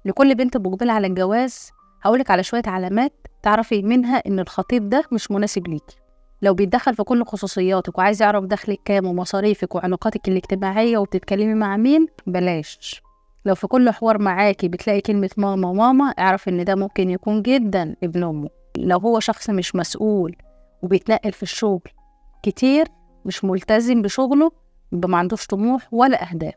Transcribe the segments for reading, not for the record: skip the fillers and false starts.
لكل بنت مقبلة على الجواز هقولك على شوية علامات تعرفي منها إن الخطيب ده مش مناسب ليكي. لو بيتدخل في كل خصوصياتك وعايز يعرف دخلك كام ومصاريفك وعلاقاتك الاجتماعية وبتتكلمي مع مين، بلاش. لو في كل حوار معاكي بتلاقي كلمة ماما ماما، اعرف إن ده ممكن يكون جدا ابن أمه. لو هو شخص مش مسؤول وبيتنقل في الشغل كتير، مش ملتزم بشغله، يبقى ما عندوش طموح ولا أهداف.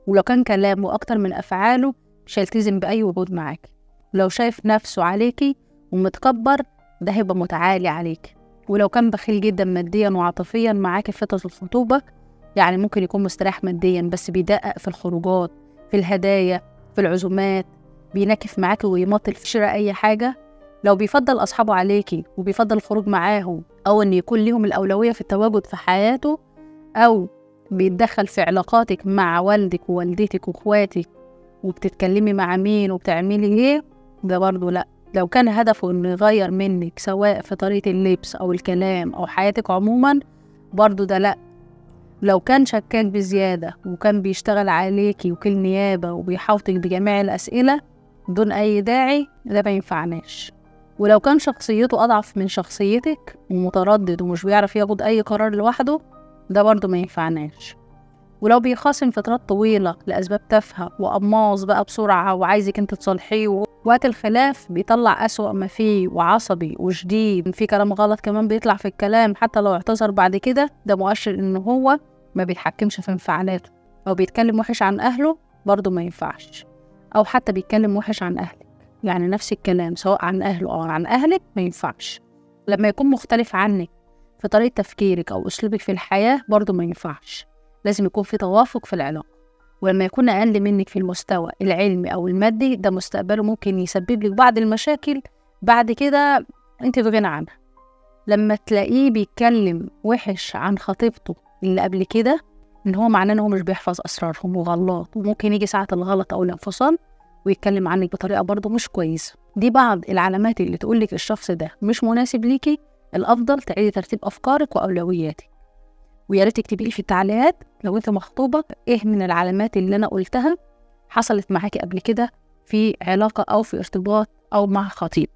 ولو كان كلامه أكتر من أفعاله مش هيلتزم بأي وجود معاك. لو شايف نفسه عليكي ومتكبر، ده هيبقى متعالي عليك. ولو كان بخيل جدا ماديا وعاطفيا معاك في فترة الخطوبة، يعني ممكن يكون مستريح ماديا بس بيدقق في الخروجات، في الهدايا، في العزومات، بينكف معاكي ويماطل في شراء أي حاجة. لو بيفضل أصحابه عليكي وبيفضل الخروج معاهم، أو إن يكون ليهم الأولوية في التواجد في حياته، أو بيتدخل في علاقاتك مع والدك ووالدتك واخواتك وبتتكلمي مع مين وبتعملي ايه، ده برضو لا. لو كان هدفه انه يغير منك سواء في طريقة اللبس او الكلام او حياتك عموما، برضو ده لا. لو كان شكاك بزيادة وكان بيشتغل عليكي وكيل نيابة وبيحاوطك بجميع الأسئلة دون أي داعي، ده ما ينفعناش. ولو كان شخصيته أضعف من شخصيتك ومتردد ومش بيعرف ياخد أي قرار لوحده، ده برضو ما ينفعناش. ولو بيخاصم فترات طويلة لأسباب تافهة وقماص بقى بسرعة وعايزك انت تصلحيه، وقت الخلاف بيطلع أسوأ ما فيه وعصبي وشديد، في كلام غلط كمان بيطلع في الكلام حتى لو اعتذر بعد كده، ده مؤشر إنه هو ما بيتحكمش في انفعالاته. أو بيتكلم وحش عن أهله، برضو ما ينفعش. أو حتى بيتكلم وحش عن أهلك، يعني نفس الكلام سواء عن أهله أو عن أهلك، ما ينفعش. لما يكون مختلف عنك في طريقة تفكيرك أو أسلوبك في الحياة، برضو ما ينفعش. لازم يكون في توافق في العلاقة. ولما يكون أقل منك في المستوى العلمي أو المادي، ده مستقبله ممكن يسبب لك بعض المشاكل بعد كده انت في غنى عنها. لما تلاقيه بيتكلم وحش عن خطيبته اللي قبل كده، ان هو معناه ان هو مش بيحفظ اسرارهم وغلط، وممكن يجي ساعة الغلط او الانفصال ويتكلم عنك بطريقة برضه مش كويسة. دي بعض العلامات اللي تقولك الشخص ده مش مناسب ليكي. الافضل تعيدي ترتيب افكارك واولوياتك. ويا ريت تكتبي لي في التعليقات لو انت مخطوبة ايه من العلامات اللي انا قلتها حصلت معاكي قبل كده في علاقة او في ارتباط او مع خطيب.